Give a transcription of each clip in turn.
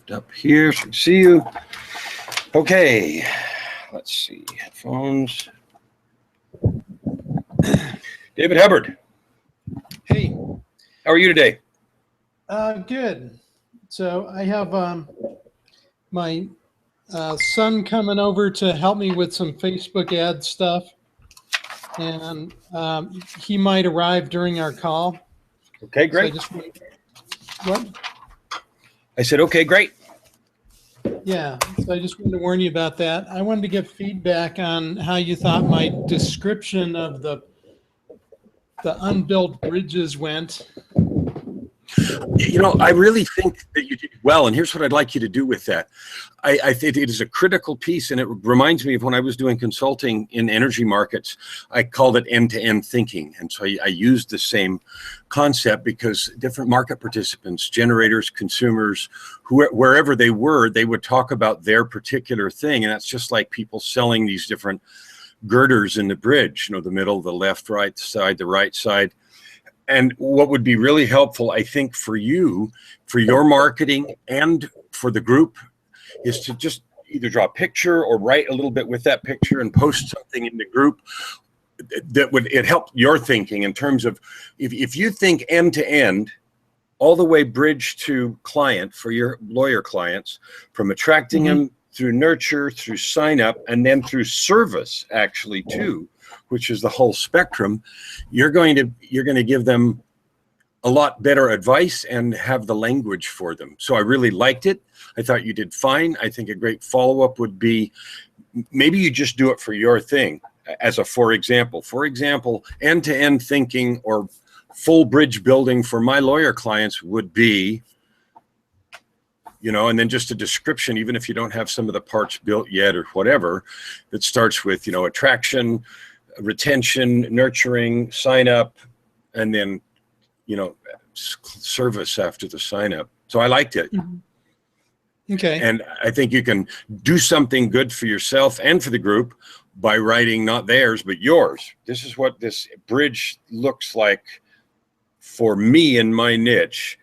lift up here so I can see you. Okay, let's see. Headphones. David Hubbard. Hey. How are you today? Good. So I have my son coming over to help me with some Facebook ad stuff, and he might arrive during our call. Okay, great. So what? I said, okay, great. Yeah, so I just wanted to warn you about that. I wanted to get feedback on how you thought my description of the unbuilt bridges went. You know, I really think that you did well, and here's what I'd like you to do with that. I think it is a critical piece, and it reminds me of when I was doing consulting in energy markets. I called it end-to-end thinking, and so I used the same concept because different market participants, generators, consumers, wherever they were, they would talk about their particular thing, and that's just like people selling these different girders in the bridge, you know, the middle, the left, right side, the right side. And what would be really helpful, I think, for you, for your marketing and for the group, is to just either draw a picture or write a little bit with that picture and post something in the group that would help your thinking in terms of if you think end to end, all the way bridge to client for your lawyer clients, from attracting them through nurture, through sign up, and then through service actually too, which is the whole spectrum, you're going to give them a lot better advice and have the language for them. So I really liked it. I thought you did fine. I think a great follow-up would be maybe you just do it for your thing as a for example, end-to-end thinking or full bridge building for my lawyer clients would be, you know, and then just a description, even if you don't have some of the parts built yet or whatever, that starts with, you know, attraction, retention, nurturing, sign up, and then, you know, service after the sign up. So I liked it. Okay. And I think you can do something good for yourself and for the group by writing not theirs, but yours. This is what this bridge looks like for me in my niche.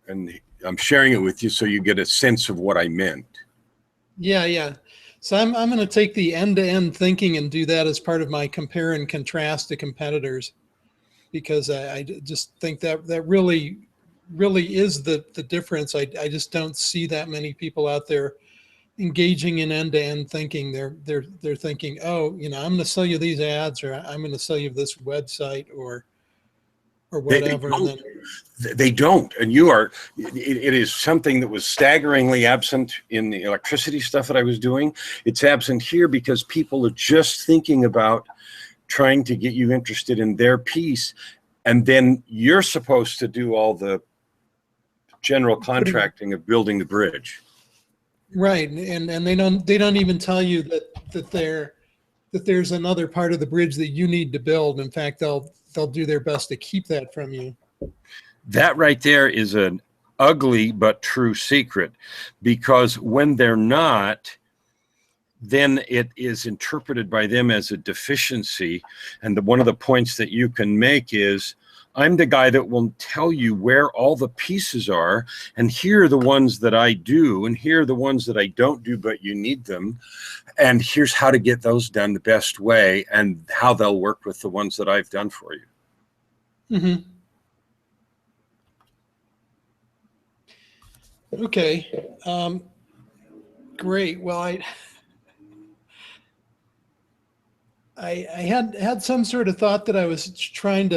And I'm sharing it with you so you get a sense of what I meant. Yeah. So I'm going to take the end-to-end thinking and do that as part of my compare and contrast to competitors, because I just think that really is the difference. I just don't see that many people out there engaging in end-to-end thinking. They're thinking, oh, you know, I'm going to sell you these ads, or I'm going to sell you this website, or whatever. They don't. And you are, it is something that was staggeringly absent in the electricity stuff that I was doing. It's absent here because people are just thinking about trying to get you interested in their piece. And then you're supposed to do all the general contracting of building the bridge. Right. And they don't even tell you that there's another part of the bridge that you need to build. In fact, they'll do their best to keep that from you. That right there is an ugly but true secret, because when they're not, then it is interpreted by them as a deficiency. And one of the points that you can make is, I'm the guy that will tell you where all the pieces are, and here are the ones that I do, and here are the ones that I don't do, but you need them. And here's how to get those done the best way, and how they'll work with the ones that I've done for you. Okay. Great. Well, I had some sort of thought that I was trying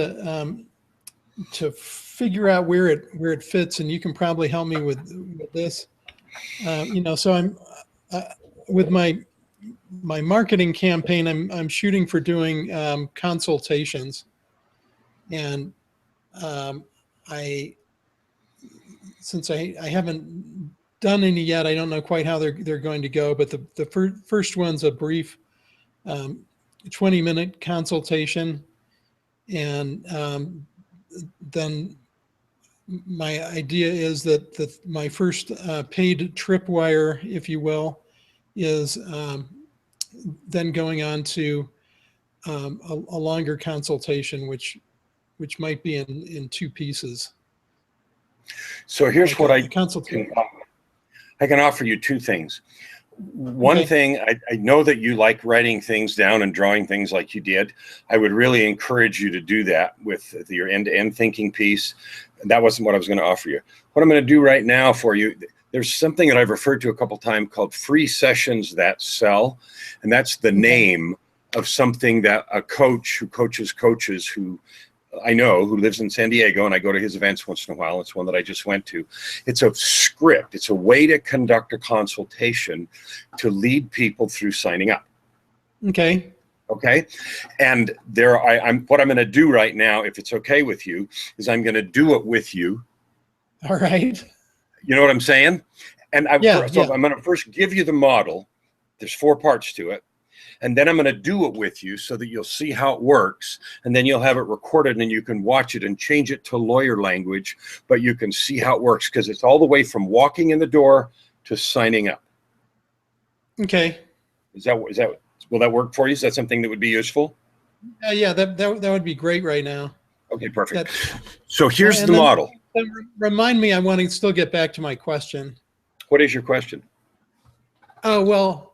to figure out where it fits, and you can probably help me with this. You know, so I'm with my marketing campaign. I'm shooting for doing consultations, and since I haven't done any yet, I don't know quite how they're going to go. But the first one's a brief 20-minute consultation, and then my idea is that my first paid tripwire, if you will, is then going on to a longer consultation, which might be in two pieces. So here's what I I can offer you two things. One Okay. thing, I know that you like writing things down and drawing things like you did. I would really encourage you to do that with your end-to-end thinking piece. That wasn't what I was going to offer you. What I'm going to do right now for you, there's something that I've referred to a couple times called free sessions that sell. And that's the name of something that a coach who coaches coaches who I know, who lives in San Diego, and I go to his events once in a while. It's one that I just went to. It's a script. It's a way to conduct a consultation to lead people through signing up. Okay. Okay. And what I'm going to do right now, if it's okay with you, is I'm going to do it with you. All right. You know what I'm saying? And I'm Yeah. going to first give you the model. There's 4 parts to it. And then I'm going to do it with you so that you'll see how it works. And then you'll have it recorded and you can watch it and change it to lawyer language, but you can see how it works because it's all the way from walking in the door to signing up. Okay. Will that work for you? Is that something that would be useful? Yeah, that would be great right now. Okay, perfect. So here's the then, model. Then remind me, I want to still get back to my question. What is your question? Oh, well,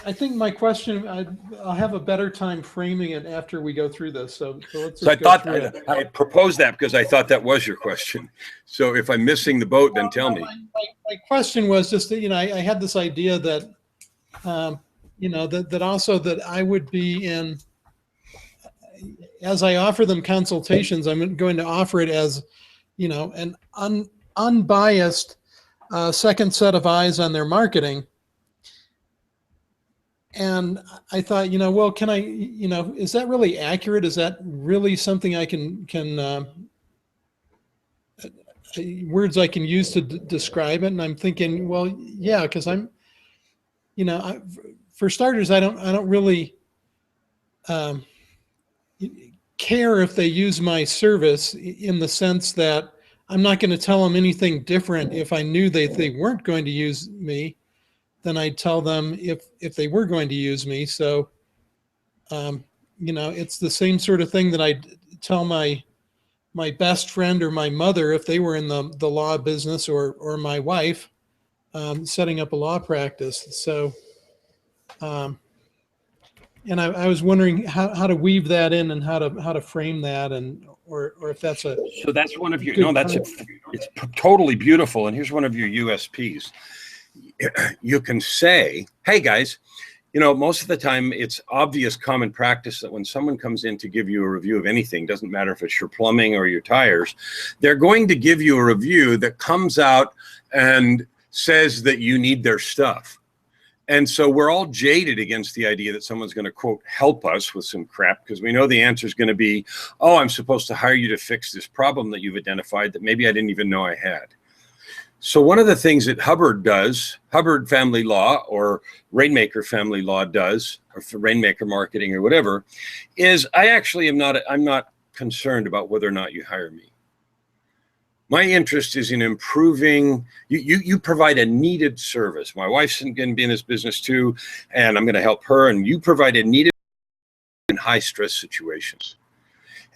I think my question, I'll have a better time framing it after we go through this. So let's just go through it. I proposed that because I thought that was your question. So if I'm missing the boat, then tell me. My question was just that, I had this idea that, that also that I would be in, as I offer them consultations, I'm going to offer it as, an unbiased second set of eyes on their marketing. And I thought, well, can I, is that really accurate? Is that really something I can words I can use to describe it? And I'm thinking, well, yeah, because I'm, for starters, I don't really care if they use my service in the sense that I'm not going to tell them anything different if I knew they weren't going to use me. Then I'd tell them if they were going to use me. So, it's the same sort of thing that I'd tell my best friend or my mother if they were in the law business, or my wife setting up a law practice. So, and I was wondering how to weave that in and how to frame that, and or if that's a. So that's one of your, no, it's totally beautiful. And here's one of your USPs. You can say, hey guys, most of the time it's obvious common practice that when someone comes in to give you a review of anything, doesn't matter if it's your plumbing or your tires, they're going to give you a review that comes out and says that you need their stuff. And so we're all jaded against the idea that someone's going to, quote, help us with some crap, because we know the answer is going to be, oh, I'm supposed to hire you to fix this problem that you've identified that maybe I didn't even know I had. So one of the things that Hubbard does, Hubbard Family Law or Rainmaker Family Law does, or for Rainmaker Marketing or whatever, is I'm not concerned about whether or not you hire me. My interest is in improving, you provide a needed service. My wife's going to be in this business too, and I'm going to help her, and you provide a needed in high stress situations.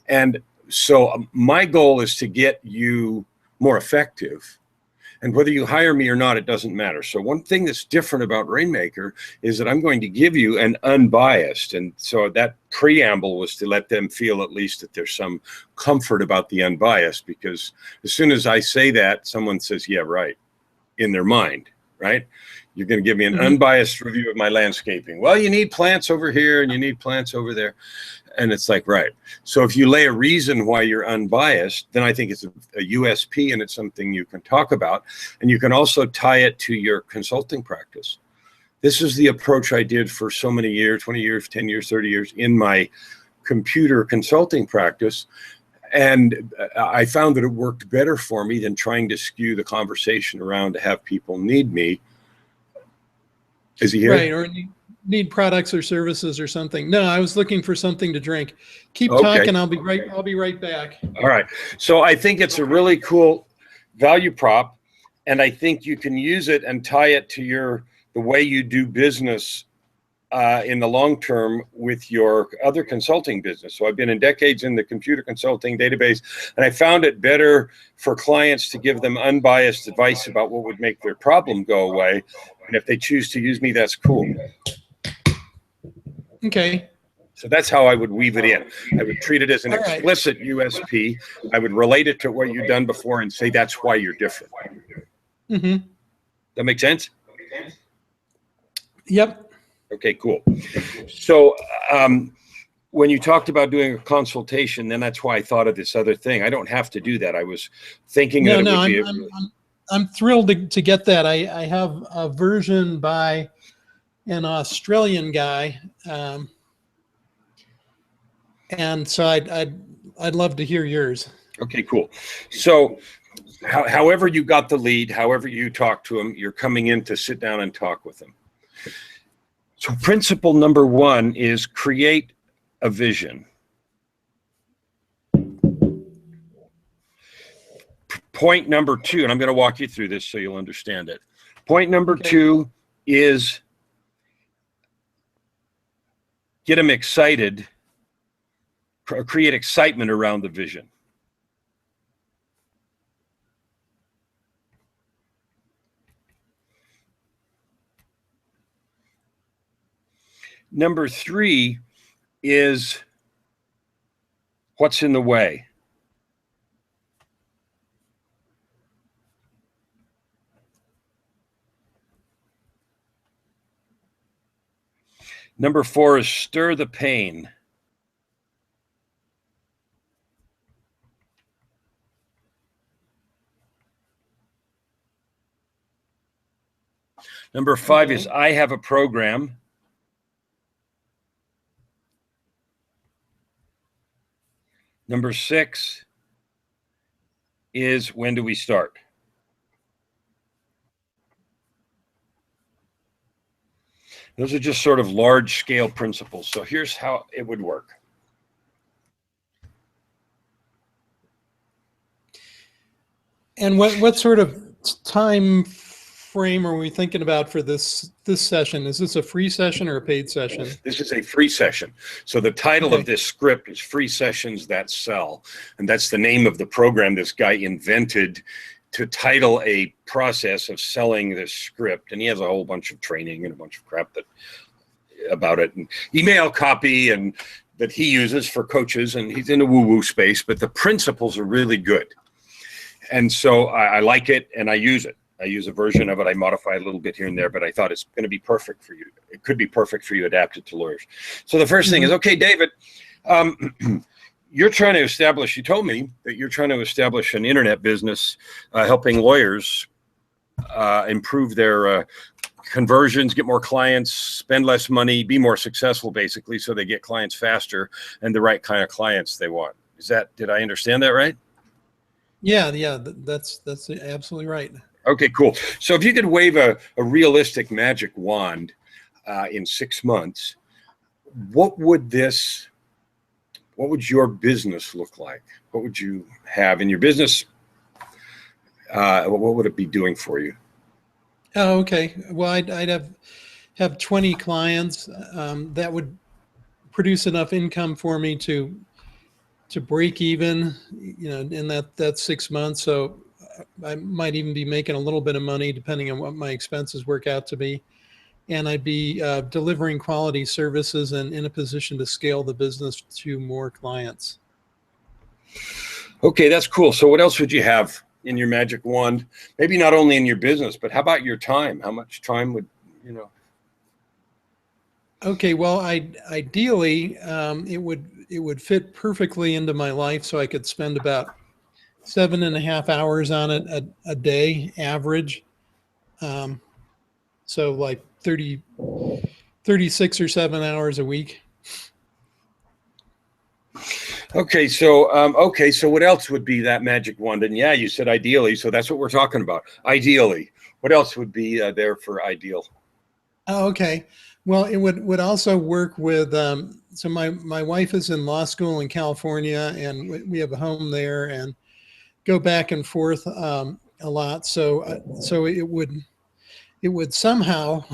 And so my goal is to get you more effective. And whether you hire me or not, it doesn't matter. So one thing that's different about Rainmaker is that I'm going to give you an unbiased. And so that preamble was to let them feel at least that there's some comfort about the unbiased, because as soon as I say that, someone says, yeah, right, in their mind, right? You're going to give me an unbiased review of my landscaping. Well, you need plants over here and you need plants over there. And it's like, right. So if you lay a reason why you're unbiased, then I think it's a USP and it's something you can talk about. And you can also tie it to your consulting practice. This is the approach I did for so many years, 20 years, 10 years, 30 years in my computer consulting practice. And I found that it worked better for me than trying to skew the conversation around to have people need me. Is he here? Right, or need products or services or something. No, I was looking for something to drink. Keep talking. I'll be right back. All right. So I think it's a really cool value prop, and I think you can use it and tie it to the way you do business in the long term with your other consulting business. So I've been in decades in the computer consulting database, and I found it better for clients to give them unbiased advice about what would make their problem go away. And if they choose to use me, that's cool. Okay. So that's how I would weave it in. I would treat it as an explicit USP. I would relate it to what you've done before and say that's why you're different. Mm-hmm. That make sense? Yep. Okay, cool. So when you talked about doing a consultation, then that's why I thought of this other thing. I don't have to do that. I was thinking that it would be. I'm thrilled to get that. I have a version by an Australian guy, and so I'd love to hear yours. Okay, cool. So however you got the lead, however you talk to them, you're coming in to sit down and talk with them. So principle number one is create a vision. Point number two, and I'm going to walk you through this so you'll understand it. Point number two is get them excited, create excitement around the vision. Number three is what's in the way. Number four is stir the pain. Number five is I have a program. Number six is when do we start? Those are just sort of large scale principles. So here's how it would work. And what sort of time frame are we thinking about for this session? Is this a free session or a paid session? This is a free session. So the title of this script is Free Sessions That Sell. And that's the name of the program this guy invented to title a process of selling this script. And he has a whole bunch of training and a bunch of crap about it, and email copy and that he uses for coaches, and he's in a woo-woo space, but the principles are really good. And so I like it and I use it. I use a version of it. I modify a little bit here and there, but I thought it's going to be perfect for you. It could be perfect for you adapted to lawyers. So the first thing is, okay, David, you're trying to establish, you told me that you're trying to establish an internet business helping lawyers improve their conversions, get more clients, spend less money, be more successful, basically, so they get clients faster and the right kind of clients they want. Did I understand that right? Yeah, that's absolutely right. Okay, cool. So if you could wave a realistic magic wand in 6 months, what would your business look like? What would you have in your business? What would it be doing for you? Oh, okay. Well, I'd have 20 clients that would produce enough income for me to break even, in that 6 months. So I might even be making a little bit of money depending on what my expenses work out to be. And I'd be delivering quality services and in a position to scale the business to more clients. Okay, that's cool. So what else would you have in your magic wand? Maybe not only in your business, but how about your time? How much time would, Okay, well, ideally, it would fit perfectly into my life, so I could spend about 7.5 hours on it a day, average. So like 36 or 7 hours a week. Okay, so what else would be that magic wand? And yeah, you said ideally, so that's what we're talking about. Ideally, what else would be there for ideal? Oh, okay. Well, it would also work with. So my wife is in law school in California, and we have a home there, and go back and forth a lot. So it would somehow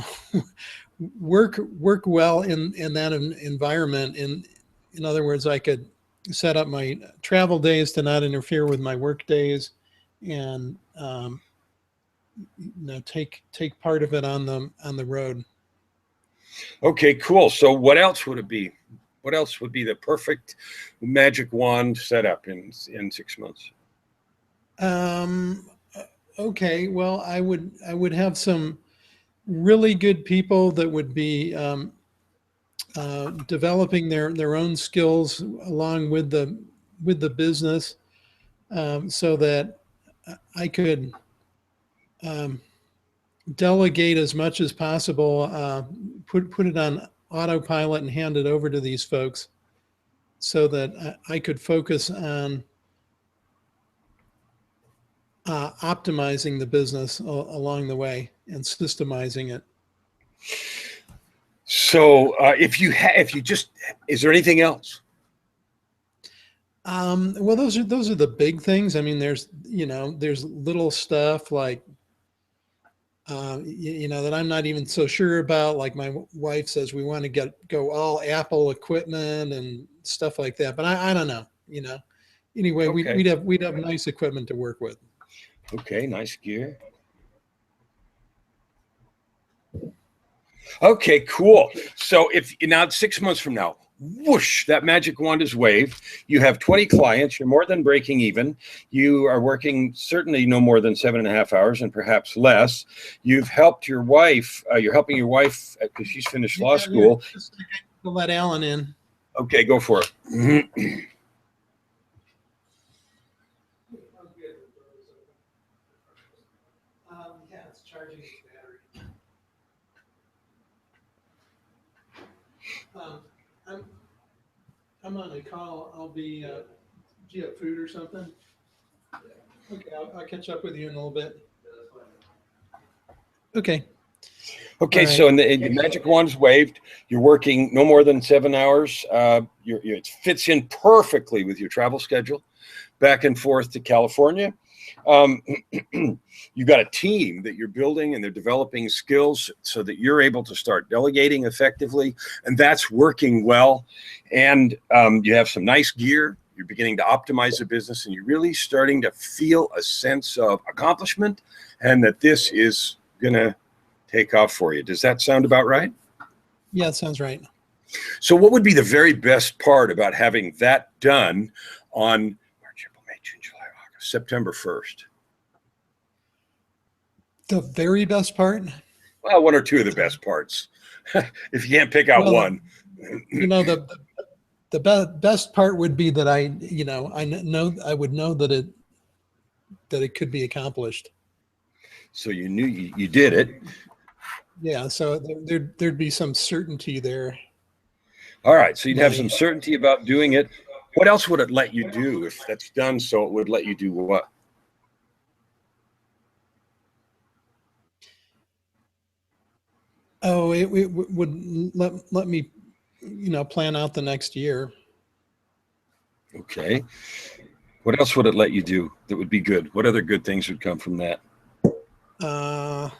work well in that environment. In other words, I could set up my travel days to not interfere with my work days, and take part of it on the road. Okay, cool. So what else would it be? What else would be the perfect magic wand setup in 6 months? Um, okay, well, I would have some really good people that would be developing their own skills along with the business, so that I could um, delegate as much as possible, put it on autopilot and hand it over to these folks, so that I could focus on optimizing the business along the way and systemizing it. So if you just, is there anything else? Well, those are the big things. I mean, there's little stuff like that I'm not even so sure about. Like my wife says, we want to go all Apple equipment and stuff like that. But I don't know. Anyway, Okay. we'd have nice equipment to work with. Okay, nice gear. Okay, cool. So if now 6 months from now, whoosh, that magic wand is waved. You have 20 clients. You're more than breaking even. You are working certainly no more than 7.5 hours and perhaps less. You've helped your wife. You're helping your wife because she's finished law school. Just to let Alan in. Okay, go for it. Yeah, it's charging its battery. I'm on a call. I'll be. Do you have food or something? Okay, I'll catch up with you in a little bit. Okay. Okay, All so right. the magic wand is waved. You're working no more than 7 hours. It fits in perfectly with your travel schedule, back and forth to California. You've got a team that you're building, and they're developing skills so that you're able to start delegating effectively, and that's working well. And you have some nice gear. You're beginning to optimize the business, and you're really starting to feel a sense of accomplishment, and that this is going to take off for you. Does that sound about right? Yeah, it sounds right. So what would be the very best part about having that done on March, April, May, June, July, August, September 1st? The very best part? Well, one or two of the best parts. If you can't pick out Well, one. the best part would be that I would know that it could be accomplished. So you knew you did it. Yeah, so there'd be some certainty there. All right. So you'd have My some certainty about doing it. What else would it let you do if that's done? So it would let you do what? it would let me plan out the next year. Okay. What else would it let you do that would be good? What other good things would come from that? Uh,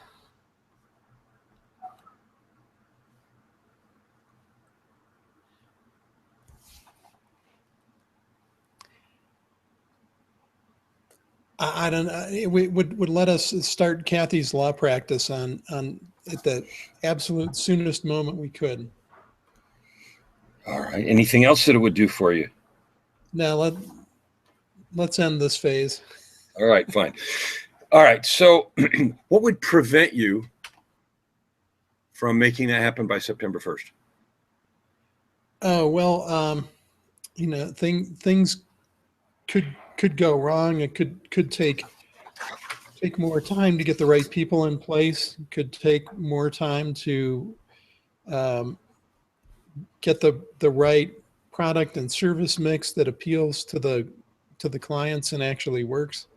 I don't know. It would let us start Kathy's law practice on at the absolute soonest moment we could. All right. Anything else that it would do for you? Now let's end this phase. All right, fine. All right. So what would prevent you from making that happen by September 1st? Oh well, things could go wrong. It could take more time to get the right people in place. It could take more time to um, get the right product and service mix that appeals to the clients and actually works.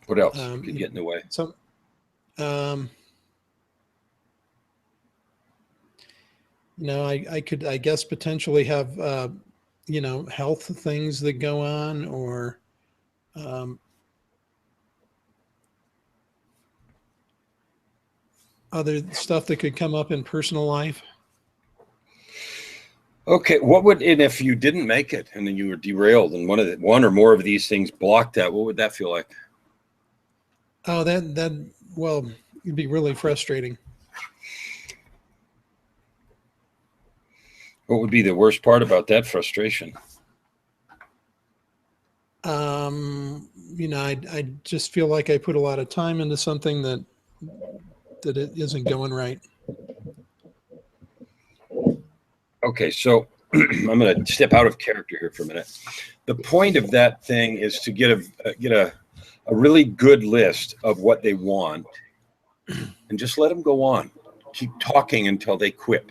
What else Um, could you get in the way? so, um, I could, I guess, potentially have, health things that go on, or, um, other stuff that could come up in personal life. Okay, what would, and if you didn't make it and then you were derailed and one or more of these things blocked that, what would that feel like? Oh, well, it'd be really frustrating. What would be the worst part about that frustration? I just feel like I put a lot of time into something that it isn't going right. Okay, so I'm going to step out of character here for a minute. The point of that thing is to get a really good list of what they want and just let them go on. Keep talking until they quit.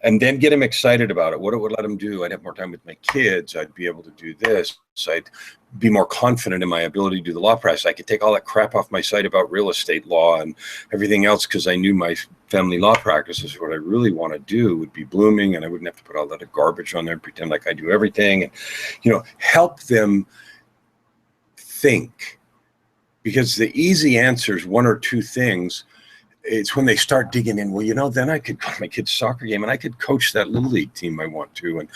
And then get them excited about it. What it would let them do. I'd have more time with my kids. I'd be able to do this. I'd be more confident in my ability to do the law practice. I could take all that crap off my site about real estate law and everything else because I knew my family law practice is what I really want to do would be blooming, and I wouldn't have to put all that garbage on there and pretend like I do everything. And, help them think. Because the easy answer is one or two things. It's when they start digging in, well, then I could go to my kid's soccer game and I could coach that little league team I want to. And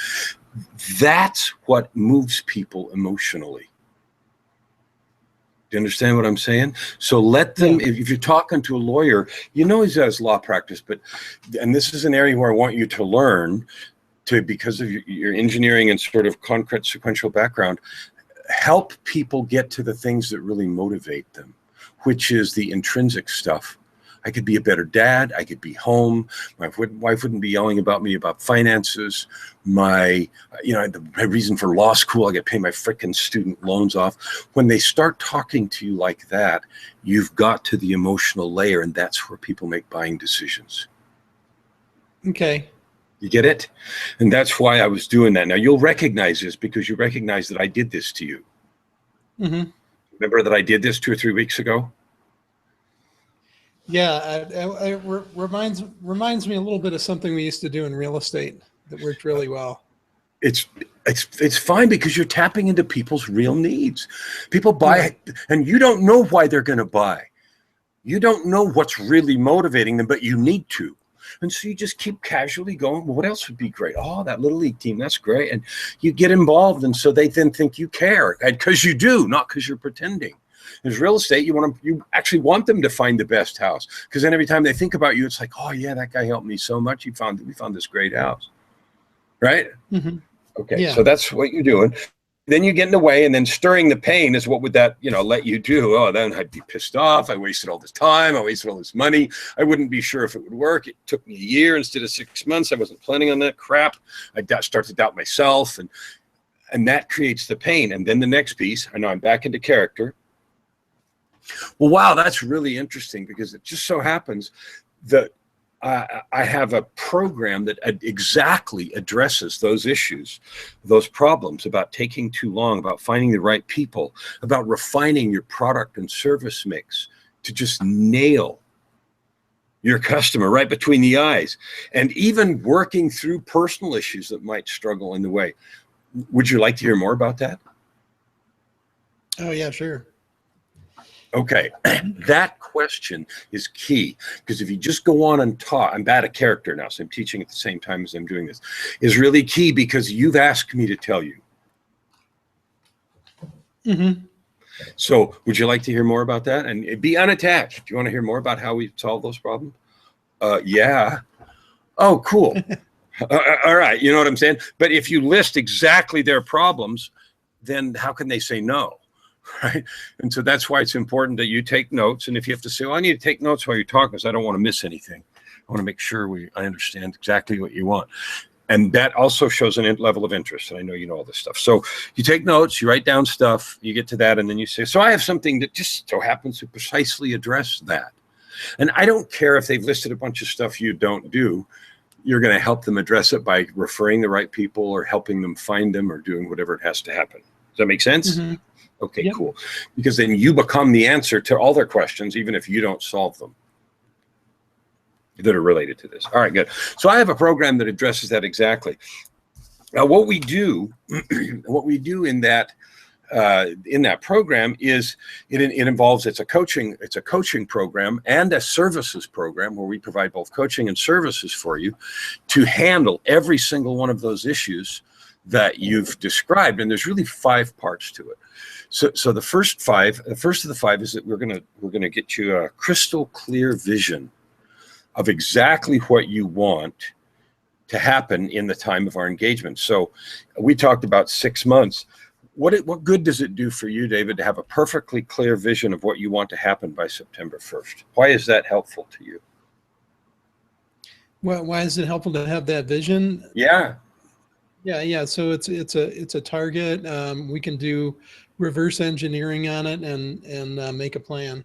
that's what moves people emotionally. Do you understand what I'm saying? So let them, if you're talking to a lawyer, he has law practice, and this is an area where I want you to learn because of your engineering and sort of concrete sequential background, help people get to the things that really motivate them, which is the intrinsic stuff. I could be a better dad. I could be home. My wife wouldn't be yelling about me about finances. My reason for law school, I get paid my frickin' student loans off. When they start talking to you like that, you've got to the emotional layer, and that's where people make buying decisions. Okay. You get it? And that's why I was doing that. Now, you'll recognize this because you recognize that I did this to you. Mm-hmm. Remember that I did this 2 or 3 weeks ago? Yeah, it reminds me a little bit of something we used to do in real estate that worked really well. It's fine because you're tapping into people's real needs. People buy, and you don't know why they're going to buy. You don't know what's really motivating them, but you need to. And so you just keep casually going, well, what else would be great? Oh, that little league team, that's great. And you get involved, and so they then think you care, because you do, not because you're pretending. There's real estate, you actually want them to find the best house, because then every time they think about you, it's like, oh yeah, that guy helped me so much. We found this great house, right? Mm-hmm. Okay, yeah. So that's what you're doing. Then you get in the way, and then stirring the pain is what would that let you do? Oh, then I'd be pissed off. I wasted all this time. I wasted all this money. I wouldn't be sure if it would work. It took me a year instead of 6 months. I wasn't planning on that crap. I start to doubt myself, and that creates the pain. And then the next piece, I know I'm back into character. Well, wow, that's really interesting, because it just so happens that I have a program that exactly addresses those issues, those problems about taking too long, about finding the right people, about refining your product and service mix to just nail your customer right between the eyes, and even working through personal issues that might struggle in the way. Would you like to hear more about that? Oh, yeah, sure. Okay, that question is key, because if you just go on and talk, I'm bad at character now, so I'm teaching at the same time as I'm doing this, is really key, because you've asked me to tell you. Mm-hmm. So would you like to hear more about that? And be unattached. Do you want to hear more about how we solve those problems? Yeah. Oh, cool. All right, you know what I'm saying? But if you list exactly their problems, then how can they say no? Right. And so that's why it's important that you take notes. And if you have to say, well, I need to take notes while you're talking, because I don't want to miss anything. I want to make sure I understand exactly what you want. And that also shows an level of interest. And I know you know all this stuff. So you take notes, you write down stuff, you get to that, and then you say, so I have something that just so happens to precisely address that. And I don't care if they've listed a bunch of stuff you don't do. You're going to help them address it by referring the right people or helping them find them or doing whatever it has to happen. Does that make sense? Mm-hmm. Okay, yep. Cool. Because then you become the answer to all their questions, even if you don't solve them, that are related to this. All right, good. So I have a program that addresses that exactly. Now, what we do in that in that program is it involves it's a coaching program and a services program where we provide both coaching and services for you to handle every single one of those issues that you've described. And there's really 5 parts to it. So the first of the 5 is that we're gonna get you a crystal clear vision of exactly what you want to happen in the time of our engagement. So we talked about 6 months. What good does it do for you, David, to have a perfectly clear vision of what you want to happen by September 1st? Why is that helpful to you? Well, why is it helpful to have that vision? Yeah. Yeah. So it's a target. We can do reverse engineering on it and make a plan.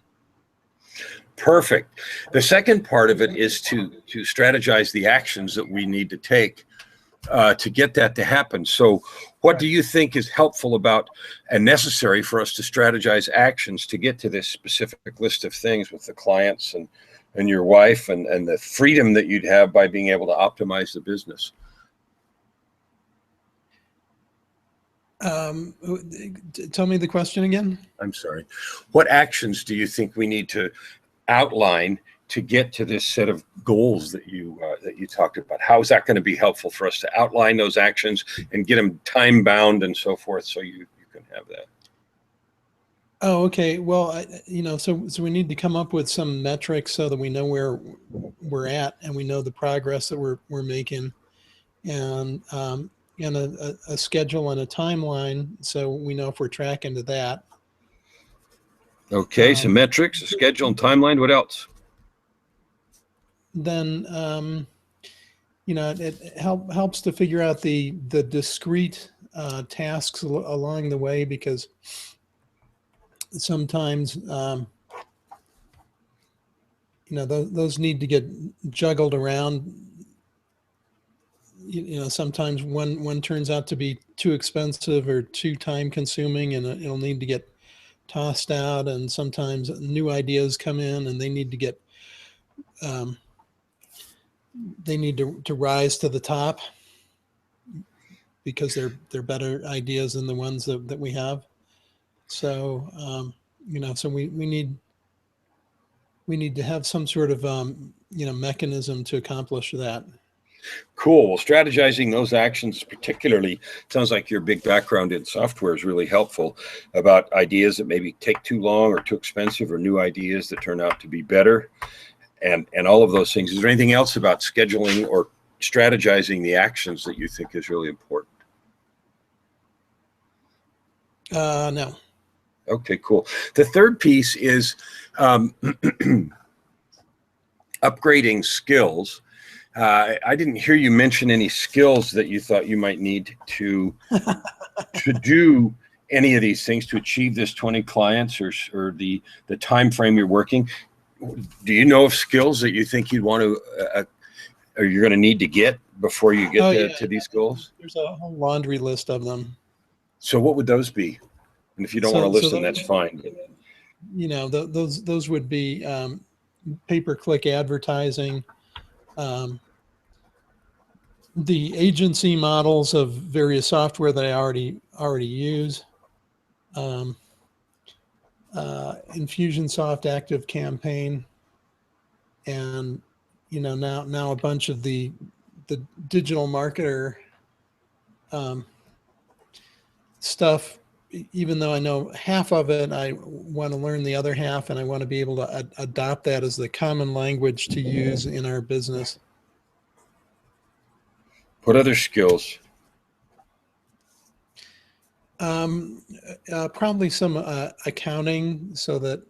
Perfect. The second part of it is to strategize the actions that we need to take to get that to happen. So what do you think is helpful about and necessary for us to strategize actions to get to this specific list of things with the clients and your wife and the freedom that you'd have by being able to optimize the business? Tell me the question again. I'm sorry. What actions do you think we need to outline to get to this set of goals that you talked about? How is that going to be helpful for us to outline those actions and get them time bound and so forth, so you can have that? Oh, okay. Well, so we need to come up with some metrics so that we know where we're at and we know the progress that we're making, and a schedule and a timeline so we know if we're tracking to that. Okay, so metrics, a schedule, and timeline. What else? Then it helps to figure out the discrete tasks along the way, because sometimes those need to get juggled around. Sometimes one turns out to be too expensive or too time consuming, and it'll need to get tossed out. And sometimes new ideas come in and they need to get to rise to the top because they're better ideas than the ones that we have. So so we need to have some sort of mechanism to accomplish that. Cool. Well, strategizing those actions, particularly, sounds like your big background in software is really helpful, about ideas that maybe take too long or too expensive, or new ideas that turn out to be better, and all of those things. Is there anything else about scheduling or strategizing the actions that you think is really important? No. Okay, cool. The third piece is upgrading skills. I didn't hear you mention any skills that you thought you might need to do any of these things to achieve this 20 clients or the time frame you're working. Do you know of skills that you think you'd want to or you're going to need to get before you get to these goals? There's a whole laundry list of them. So what would those be? And if you don't want to list them, that's fine. Those would be pay-per-click advertising, the agency models of various software that I already use, Infusionsoft Active Campaign, and now a bunch of the digital marketer stuff. Even though I know half of it, I want to learn the other half, and I want to be able to adopt that as the common language to use in our business. What other skills? Probably some accounting, so that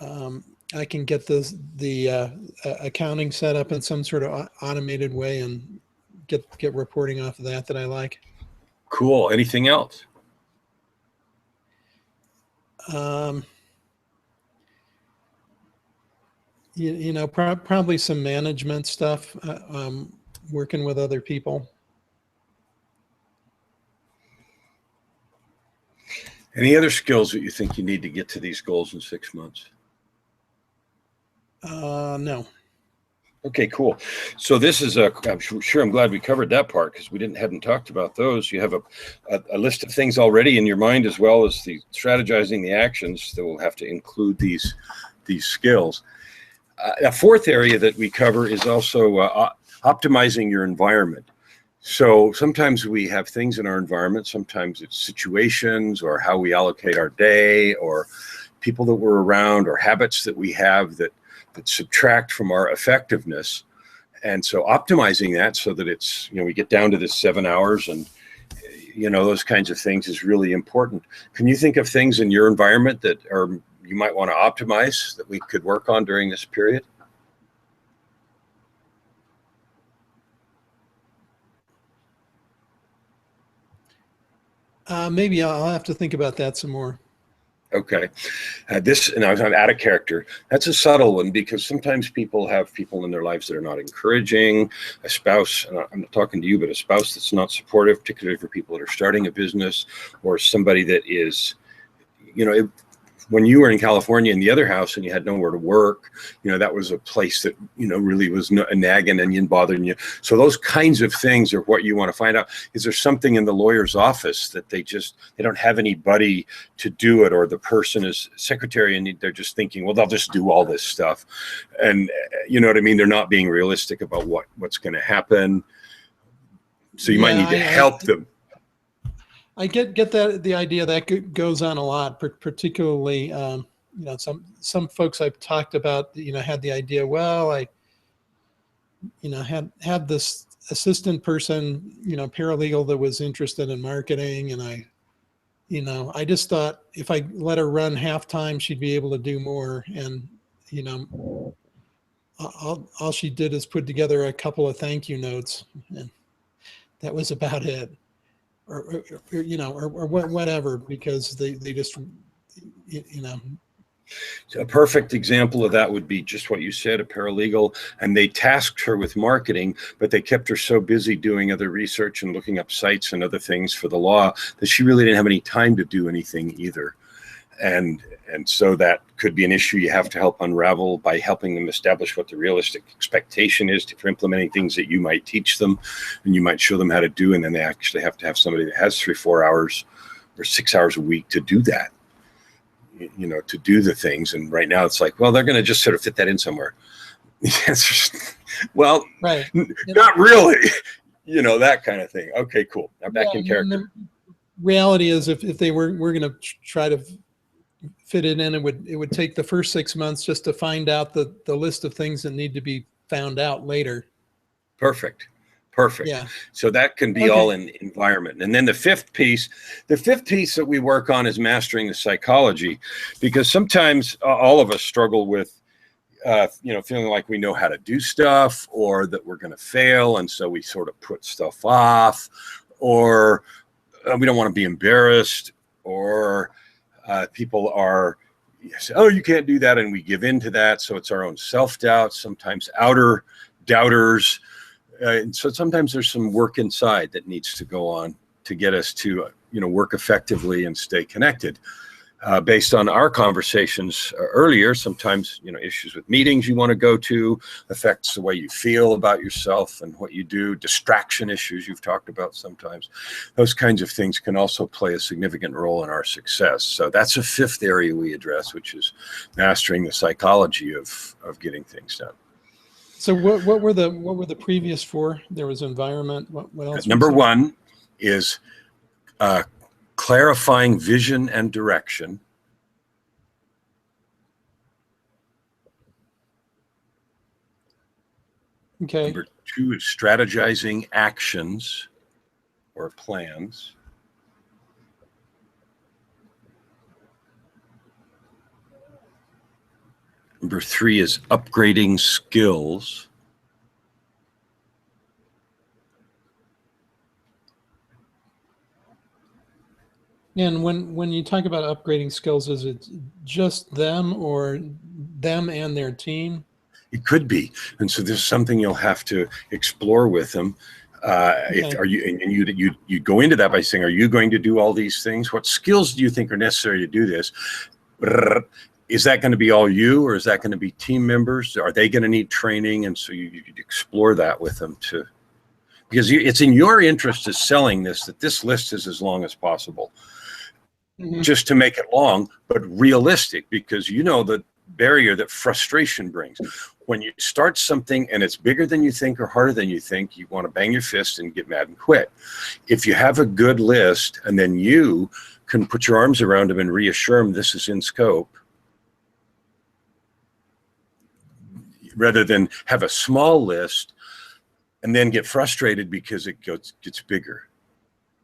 I can get the accounting set up in some sort of automated way and get reporting off of that I like. Cool. Anything else? Probably some management stuff, working with other people. Any other skills that you think you need to get to these goals in 6 months? No. Okay, cool. So this is I'm glad we covered that part because we hadn't talked about those. You have a list of things already in your mind, as well as the strategizing the actions that will have to include these skills. A fourth area that we cover is also optimizing your environment. So sometimes we have things in our environment, sometimes it's situations or how we allocate our day or people that we're around or habits that we have that subtract from our effectiveness. And so optimizing that so that it's, we get down to this 7 hours and, those kinds of things is really important. Can you think of things in your environment that you might want to optimize that we could work on during this period? Maybe I'll have to think about that some more. Okay. And I'm out of character. That's a subtle one because sometimes people have people in their lives that are not encouraging, a spouse, and I'm not talking to you, but a spouse that's not supportive, particularly for people that are starting a business, or somebody that is, when you were in California in the other house and you had nowhere to work, that was a place that, really was nagging and bothering you. So those kinds of things are what you want to find out. Is there something in the lawyer's office that they don't have anybody to do it, or the person is secretary and they're just thinking, well, they'll just do all this stuff. And you know what I mean? They're not being realistic about what's going to happen. So you might need to help them. I get that the idea that goes on a lot, particularly some folks I've talked about, had the idea, well, I had this assistant person, paralegal that was interested in marketing, and I just thought if I let her run half time, she'd be able to do more. And all she did is put together a couple of thank you notes, and that was about it. Or whatever, because they just, A perfect example of that would be just what you said, a paralegal, and they tasked her with marketing, but they kept her so busy doing other research and looking up sites and other things for the law that she really didn't have any time to do anything either. And so that could be an issue you have to help unravel by helping them establish what the realistic expectation is for implementing things that you might teach them and you might show them how to do. And then they actually have to have somebody that has 3-4 hours or 6 hours a week to do that, to do the things. And right now it's like, well, they're going to just sort of fit that in somewhere. Well, right. Not really, that kind of thing. Okay, cool. Now back in character. The reality is if they were going to try to fit it in, it would take the first 6 months just to find out the list of things that need to be found out later. Perfect. Yeah. So that can be all in environment. And then the fifth piece that we work on is mastering the psychology, because sometimes all of us struggle with feeling like we know how to do stuff, or that we're going to fail, and so we sort of put stuff off, or we don't want to be embarrassed, or people are, oh, you can't do that, and we give in to that. So it's our own self-doubt, sometimes outer doubters. And so sometimes there's some work inside that needs to go on to get us to, work effectively and stay connected. Based on our conversations earlier, sometimes, issues with meetings you want to go to affects the way you feel about yourself and what you do. Distraction issues you've talked about sometimes. Those kinds of things can also play a significant role in our success. So that's a fifth area we address, which is mastering the psychology of getting things done. So what were the previous four? There was environment. What else? Number one is clarifying vision and direction. Okay. Number two is strategizing actions or plans. Number three is upgrading skills. And when you talk about upgrading skills, is it just them or them and their team? It could be. And so this is something you'll have to explore with them. You go into that by saying, are you going to do all these things? What skills do you think are necessary to do this? is that going to be all you, or is that going to be team members? Are they going to need training? And so you explore that with them too, because it's in your interest as selling this that this list is as long as possible, just to make it long, but realistic, because you know the barrier that frustration brings. When you start something and it's bigger than you think or harder than you think, you want to bang your fist and get mad and quit. If you have a good list and then you can put your arms around them and reassure them this is in scope, rather than have a small list and then get frustrated because it gets bigger.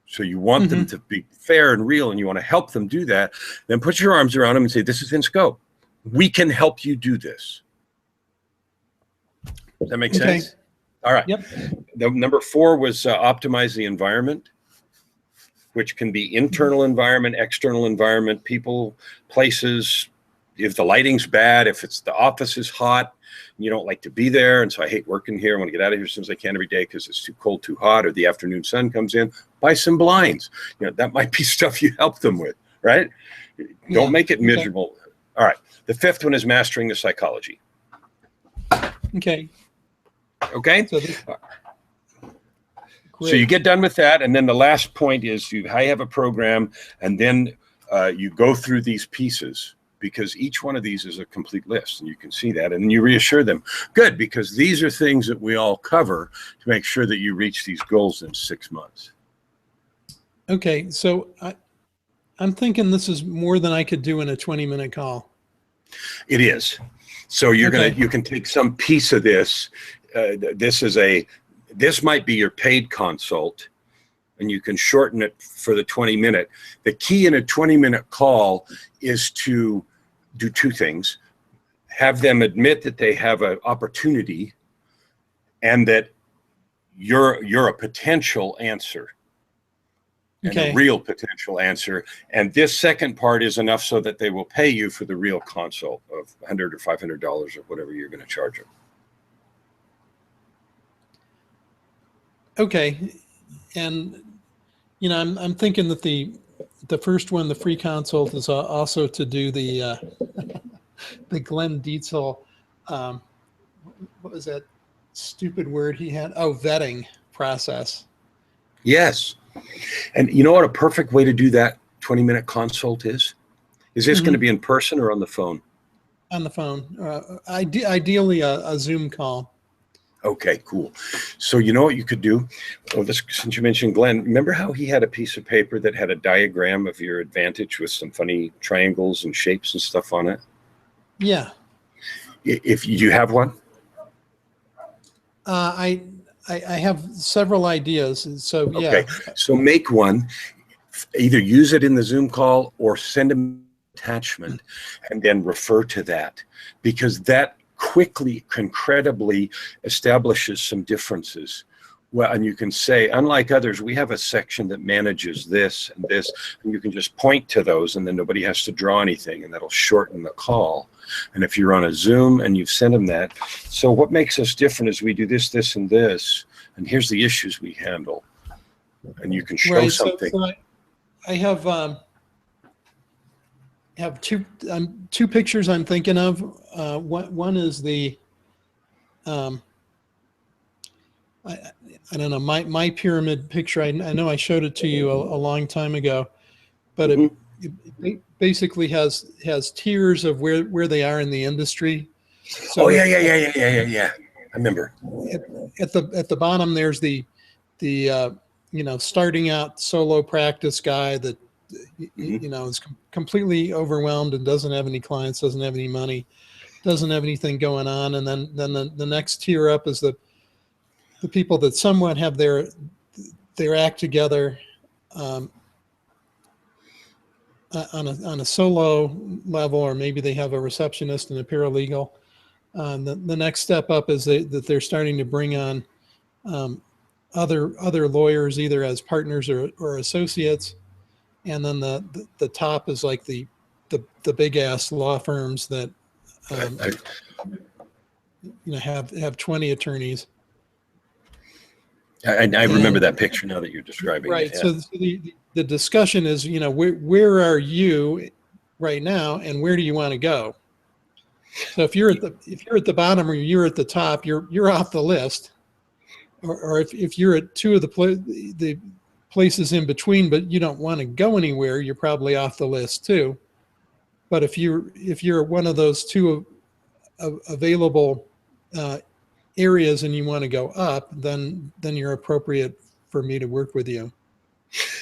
So you want them to be fair and real, and you want to help them do that. Then put your arms around them and say, this is in scope. We can help you do this. Does that make sense? All right. Yep. The number 4 was optimize the environment, which can be internal environment, external environment, people, places. If the lighting's bad, if it's the office is hot, you don't like to be there, and so I hate working here. I want to get out of here as soon as I can every day because it's too cold, too hot, or the afternoon sun comes in. Buy some blinds. You know, that might be stuff you help them with, right? Don't make it miserable. All right. The 5th one is mastering the psychology. Okay. Okay. So you get done with that, and then the last point is I have a program, and then you go through these pieces, because each one of these is a complete list, and you can see that, and then you reassure them, good, because these are things that we all cover to make sure that you reach these goals in 6 months. Okay, so I'm thinking this is more than I could do in a 20-minute call. It is. So you can take some piece of this. This might be your paid consult, and you can shorten it for the 20-minute. The key in a 20-minute call is to do 2 things. Have them admit that they have an opportunity and that you're a potential answer. And a real potential answer. And this second part is enough so that they will pay you for the real consult of $100 or $500 or whatever you're going to charge them. Okay. And, you know, I'm thinking that the first one, the free consult, is also to do the the Glenn Dietzel, what was that stupid word he had? Oh, vetting process. Yes. And you know what a perfect way to do that 20-minute consult is? Is this going to be in person or on the phone? On the phone. Ideally a Zoom call. Okay, cool. So you know what you could do? Oh, since you mentioned Glenn, remember how he had a piece of paper that had a diagram of your advantage with some funny triangles and shapes and stuff on it? Yeah. If you have one? I have several ideas, so yeah. Okay, so make one, either use it in the Zoom call or send an attachment and then refer to that, because that quickly, incredibly establishes some differences. Well, and you can say, unlike others, we have a section that manages this and this, and you can just point to those, and then nobody has to draw anything, and that'll shorten the call. And if you're on a Zoom and you've sent them that, so what makes us different is we do this, this, and this, and here's the issues we handle, and you can show something. So I have two pictures I'm thinking of. One is the I don't know, my pyramid picture. I know I showed it to you a long time ago, but it basically has tiers of where they are in the industry. So yeah. I remember. At the bottom, there's the starting out solo practice guy that is completely overwhelmed and doesn't have any clients, doesn't have any money, doesn't have anything going on, and then the next tier up is the people that somewhat have their act together on a solo level, or maybe they have a receptionist and a paralegal. The next step up is that they're starting to bring on other lawyers, either as partners or associates, and then the top is like the big ass law firms that have 20 attorneys. I remember that picture now that you're describing. Right. It, yeah. So the discussion is, where are you right now, and where do you want to go? So if you're at the bottom or you're at the top, you're off the list. Or if you're at two of the places in between, but you don't want to go anywhere, you're probably off the list too. But if you're one of those two available areas and you want to go up, then you're appropriate for me to work with you.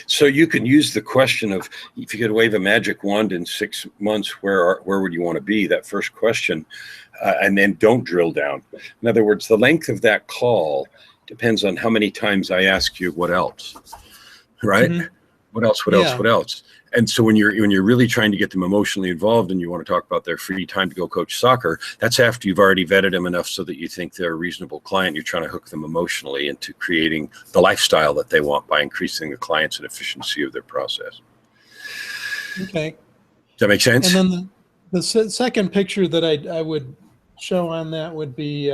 So you can use the question of, if you could wave a magic wand in 6 months, where would you want to be? That first question, and then don't drill down. In other words, the length of that call depends on how many times I ask you what else, right? Mm-hmm. What else? What else? What else? And so when you're really trying to get them emotionally involved and you want to talk about their free time to go coach soccer, that's after you've already vetted them enough so that you think they're a reasonable client. You're trying to hook them emotionally into creating the lifestyle that they want by increasing the clients and efficiency of their process. Okay. Does that make sense? And then the second picture that I would show on that would be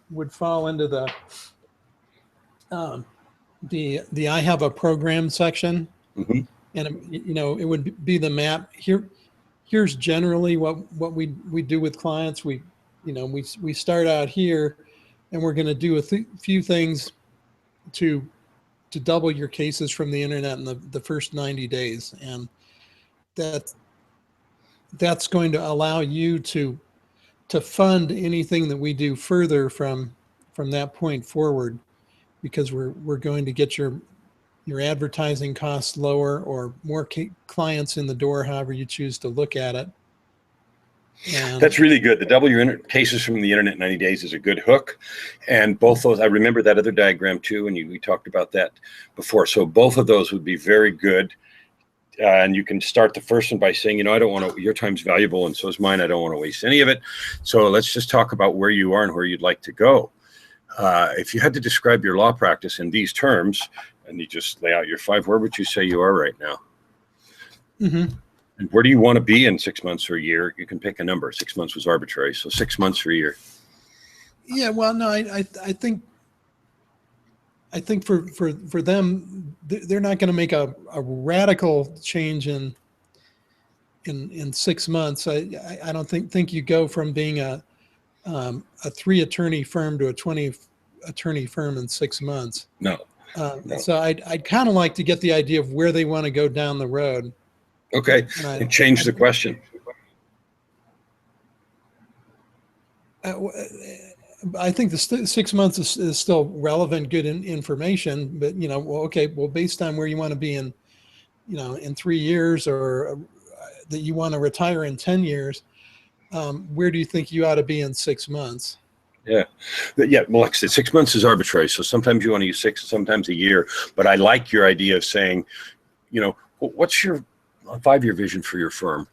would fall into the I have a program section. Mm-hmm. And it would be the map here. Here's generally what we do with clients. We start out here, and we're going to do a few things to double your cases from the internet in the first 90 days, and that's going to allow you to fund anything that we do further from that point forward, because we're going to get your advertising costs lower or more clients in the door, however you choose to look at it. And that's really good. The double your cases from the internet in 90 days is a good hook. And both those, I remember that other diagram too, and we talked about that before. So both of those would be very good. And you can start the first one by saying, I don't want to, your time's valuable and so is mine. I don't want to waste any of it. So let's just talk about where you are and where you'd like to go. If you had to describe your law practice in these terms, and you just lay out your 5, where would you say you are right now? Mm-hmm. And where do you want to be in 6 months or a year? You can pick a number. 6 months was arbitrary, so 6 months or a year. Yeah, well, no, I think for them, they're not going to make a radical change in 6 months. I don't think you go from being a 3-attorney firm to a 20-attorney firm in 6 months. No. So I'd kind of like to get the idea of where they want to go down the road. Okay, and change the question. I think the 6 months is still relevant, good information, but based on where you want to be in 3 years, or that you want to retire in 10 years, where do you think you ought to be in 6 months? Yeah. Well, like I said, 6 months is arbitrary. So sometimes you want to use 6, sometimes a year. But I like your idea of saying, what's your 5-year vision for your firm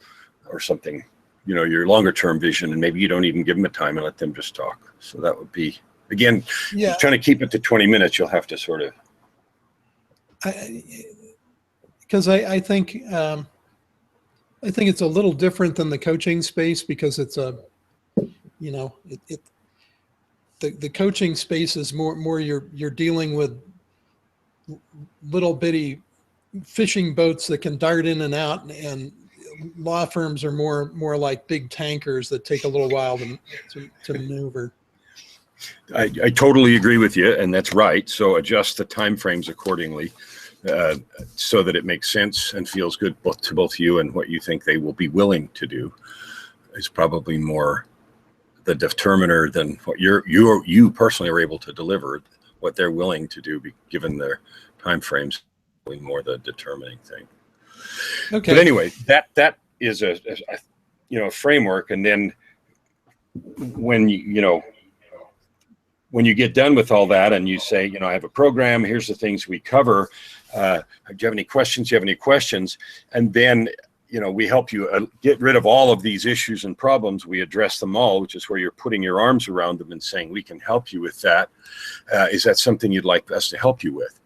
or something, your longer term vision, and maybe you don't even give them a time and let them just talk. So that would be, again, trying to keep it to 20 minutes, you'll have to sort of. Because I think it's a little different than the coaching space, because it's the coaching space is more you're dealing with little bitty fishing boats that can dart in and out, and law firms are more like big tankers that take a little while to maneuver. I totally agree with you, and that's right. So adjust the time frames accordingly, so that it makes sense and feels good to both you, and what you think they will be willing to do is probably more the determiner than what you personally are able to deliver. What they're willing to do, given their time frames, more the determining thing. Okay. But anyway, that is a framework, and then when you get done with all that and you say, I have a program, here's the things we cover. Do you have any questions? Do you have any questions? And then, we help you get rid of all of these issues and problems. We address them all, which is where you're putting your arms around them and saying, we can help you with that. Is that something you'd like us to help you with?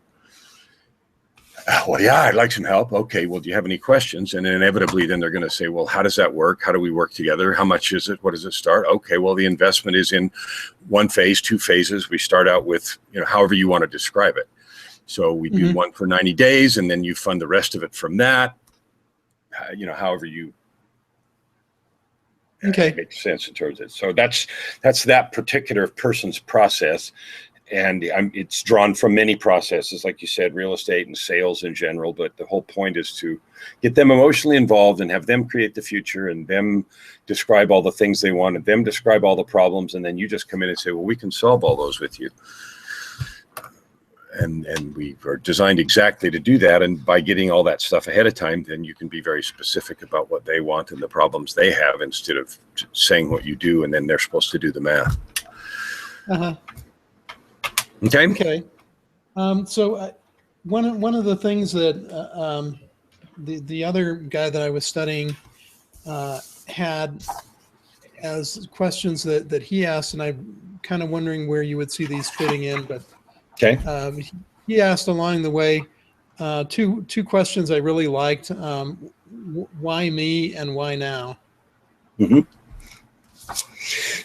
Well, yeah, I'd like some help. Okay, well, do you have any questions? And inevitably, then they're going to say, well, how does that work? How do we work together? How much is it? What does it start? Okay, well, the investment is in 1 phase, 2 phases. We start out with, however you want to describe it. So we do one for 90 days, and then you fund the rest of it from that. However you Okay. It makes sense in terms of it. So that's that particular person's process. And it's drawn from many processes, like you said, real estate and sales in general. But the whole point is to get them emotionally involved and have them create the future and them describe all the things they want and them describe all the problems. And then you just come in and say, well, we can solve all those with you. And we are designed exactly to do that. And by getting all that stuff ahead of time, then you can be very specific about what they want and the problems they have instead of saying what you do and then they're supposed to do the math. Uh-huh. Okay. Okay. So one of the things that the other guy that I was studying had as questions that he asked, and I'm kind of wondering where you would see these fitting in, but Okay. he asked along the way two questions I really liked. Why me and why now? Mm-hmm.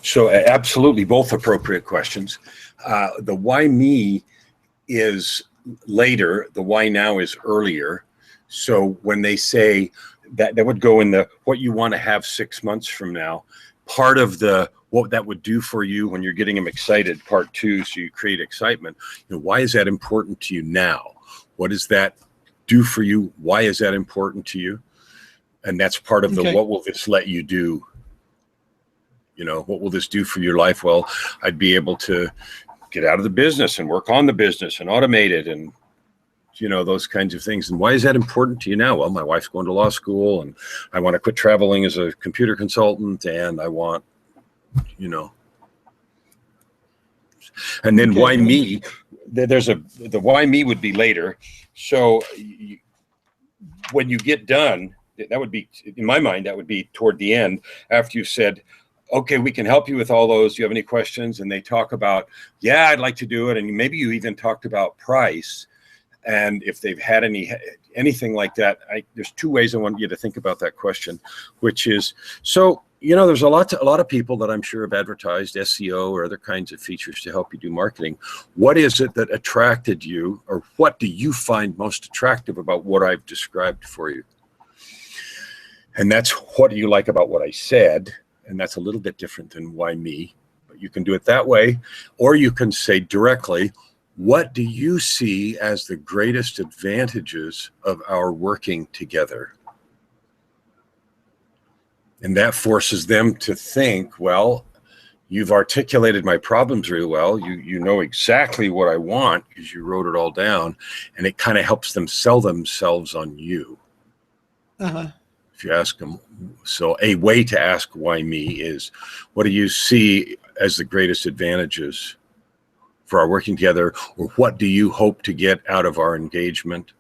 So absolutely both appropriate questions. The why me is later, the why now is earlier. So when they say that would go in the what you want to have 6 months from now, part of the what that would do for you when you're getting them excited, part two, so you create excitement. Why is that important to you now? What does that do for you? Why is that important to you? And that's part of the what will this let you do? What will this do for your life? Well, I'd be able to get out of the business and work on the business and automate it and those kinds of things. And why is that important to you now? Well, my wife's going to law school and I want to quit traveling as a computer consultant and I want, and then why me? There's the why me would be later. So when you get done, that would be, in my mind, that would be toward the end after you've said, okay, we can help you with all those. Do you have any questions? And they talk about, yeah, I'd like to do it. And maybe you even talked about price. And if they've had anything like that, there's two ways I want you to think about that question, which is, so, there's a lot of people that I'm sure have advertised SEO or other kinds of features to help you do marketing. What is it that attracted you, or what do you find most attractive about what I've described for you? And that's what do you like about what I said? And that's a little bit different than why me, but you can do it that way, or you can say directly, what do you see as the greatest advantages of our working together? And that forces them to think, well, you've articulated my problems really well. You know exactly what I want because you wrote it all down, and it kind of helps them sell themselves on you. Uh-huh. If you ask them, so a way to ask why me is, what do you see as the greatest advantages for our working together, or what do you hope to get out of our engagement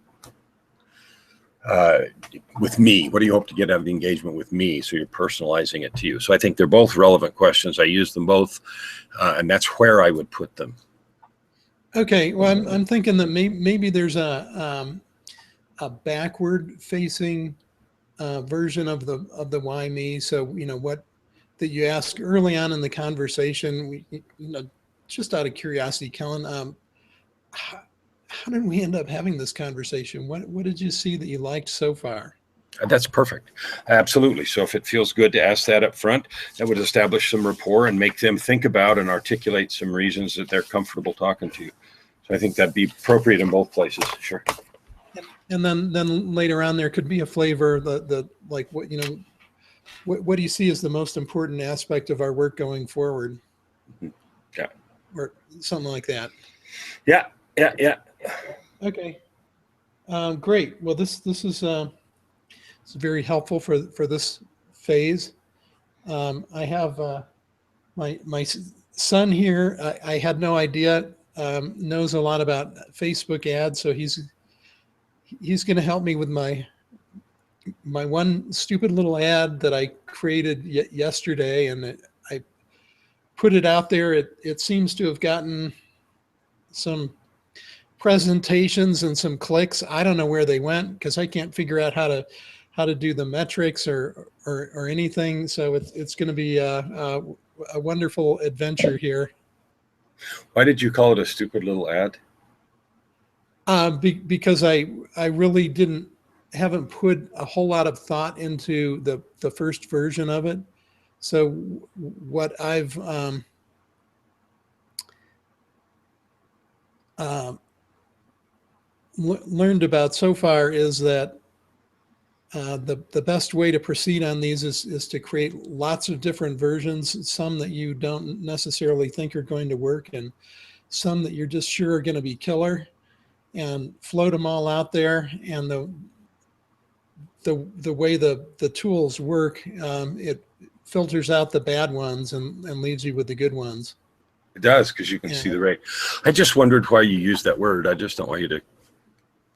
with me? What do you hope to get out of the engagement with me? So you're personalizing it to you. So I think they're both relevant questions. I use them both, and that's where I would put them. Okay. Well, I'm thinking that maybe there's a backward-facing version of the why me. So what that you ask early on in the conversation. Just out of curiosity, Kellan, how did we end up having this conversation? What did you see that you liked so far? That's perfect. Absolutely. So if it feels good to ask that up front, that would establish some rapport and make them think about and articulate some reasons that they're comfortable talking to you. So I think that'd be appropriate in both places. Sure. And then later on, there could be a flavor, the like what do you see as the most important aspect of our work going forward? Yeah. Or something like that. Yeah. Okay. Great. Well, this is it's very helpful for this phase. I have my son here. I had no idea, knows a lot about Facebook ads, so he's going to help me with my one stupid little ad that I created yesterday, and I put it out there. It seems to have gotten some presentations and some clicks. I don't know where they went because I can't figure out how to do the metrics or anything. So it's going to be a wonderful adventure here. Why did you call it a stupid little ad? Because I really haven't put a whole lot of thought into the first version of it. So what I've learned about so far is that the best way to proceed on these is to create lots of different versions, some that you don't necessarily think are going to work, and some that you're just sure are going to be killer, and float them all out there. And the way the tools work, it filters out the bad ones and leaves you with the good ones. It does, because you can see the rate. I just wondered why you use that word. I just don't want you to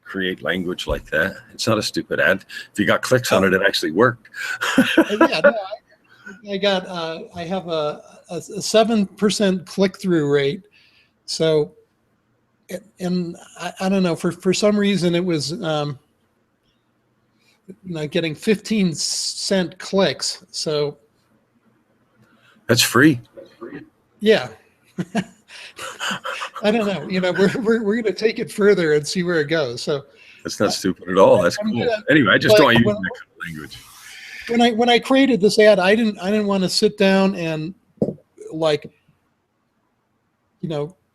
create language like that. It's not a stupid ad. If you got clicks on it, it actually worked. Yeah, no, I have a 7% click-through rate. So, and I don't know, for some reason it was getting 15-cent clicks. So that's free. Yeah. I don't know. We're going to take it further and see where it goes. So that's not stupid at all. That's cool. Anyway, I just don't want you to use that kind of language. When I created this ad, I didn't want to sit down and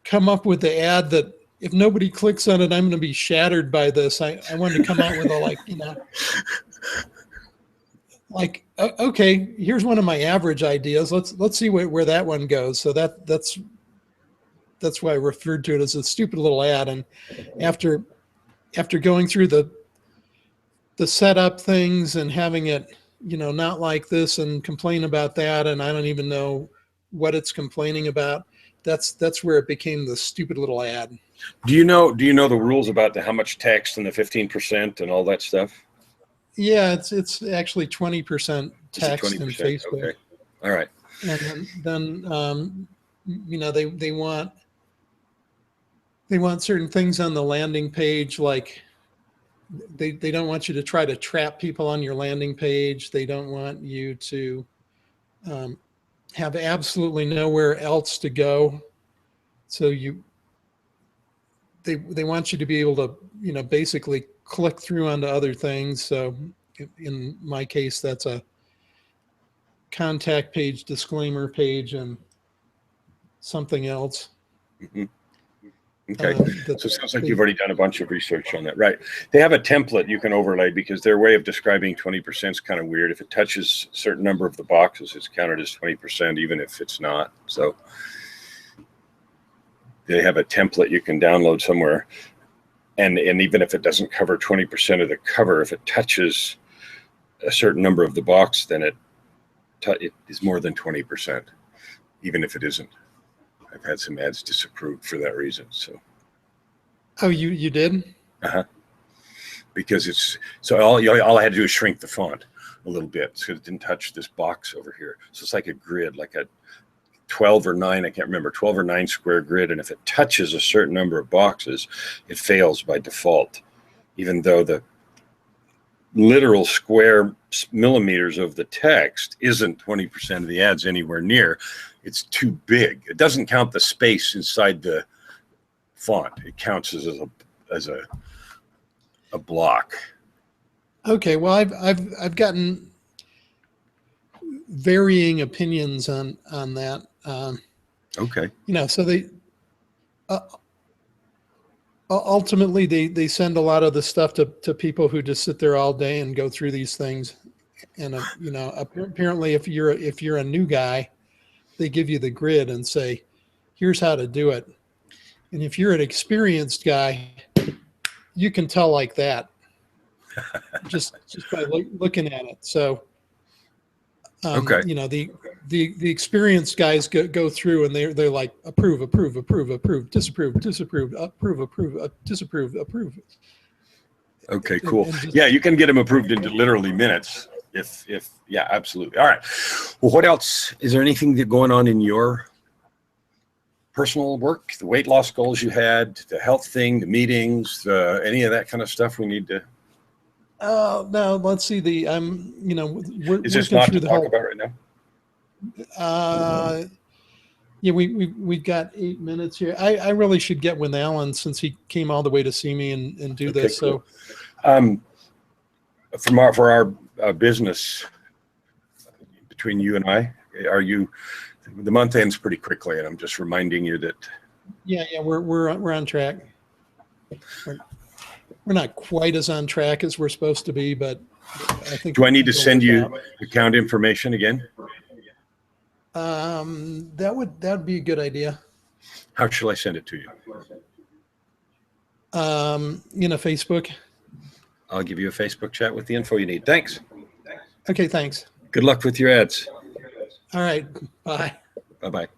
come up with the ad that if nobody clicks on it, I'm going to be shattered by this. I wanted to come out with okay, here's one of my average ideas. Let's see where that one goes. So that's why I referred to it as a stupid little ad. And after going through the setup things and having it, not like this and complain about that, and I don't even know what it's complaining about, that's where it became the stupid little ad. Do you know the rules about how much text and the 15% and all that stuff? Yeah, it's actually 20% text in Facebook. Okay. All right. And then they want certain things on the landing page, like they don't want you to try to trap people on your landing page. They don't want you to have absolutely nowhere else to go. So they want you to be able to, basically click through onto other things. So in my case, that's a contact page, disclaimer page, and something else. Mm-hmm. Okay, so it sounds like you've already done a bunch of research on that, right? They have a template you can overlay, because their way of describing 20% is kind of weird. If it touches a certain number of the boxes, it's counted as 20%, even if it's not. So they have a template you can download somewhere, and even if it doesn't cover 20% of the cover, if it touches a certain number of the box, then it is more than 20%, even if it isn't. I've had some ads disapproved for that reason. So. Oh, you did? Because all I had to do is shrink the font a little bit, so it didn't touch this box over here. So it's like a grid, like a 12 or 9, I can't remember, 12 or 9 square grid. And if it touches a certain number of boxes, it fails by default, even though the literal square millimeters of the text isn't 20% of the ads anywhere near. It's too big. It doesn't count the space inside the font. It counts as a block. Okay, well, I've gotten varying opinions on that. Okay. So they ultimately they send a lot of the stuff to people who just sit there all day and go through these things. And apparently if you're a new guy, they give you the grid and say, here's how to do it. And if you're an experienced guy, you can tell like that, just by looking at it. So, okay. The experienced guys go through and they're like, approve, disapprove, disapprove. Okay, cool. Yeah, you can get them approved into literally minutes. If yeah, absolutely. All right. Well, what else? Is there anything going on in your personal work? The weight loss goals you had, the health thing, the meetings, any of that kind of stuff we need to? No, let's see. We're is this not to talk about right now? Yeah, we've got 8 minutes here. I really should get with Alan, since he came all the way to see me and do this. Cool. So, for our business, between you and I? Are you? The month ends pretty quickly, and I'm just reminding you that. Yeah, we're on track. We're not quite as on track as we're supposed to be, but I think. Do I need to send you account information again? That would be a good idea. How shall I send it to you? Facebook. I'll give you a Facebook chat with the info you need. Thanks. Okay, thanks. Good luck with your ads. All right, bye. Bye-bye.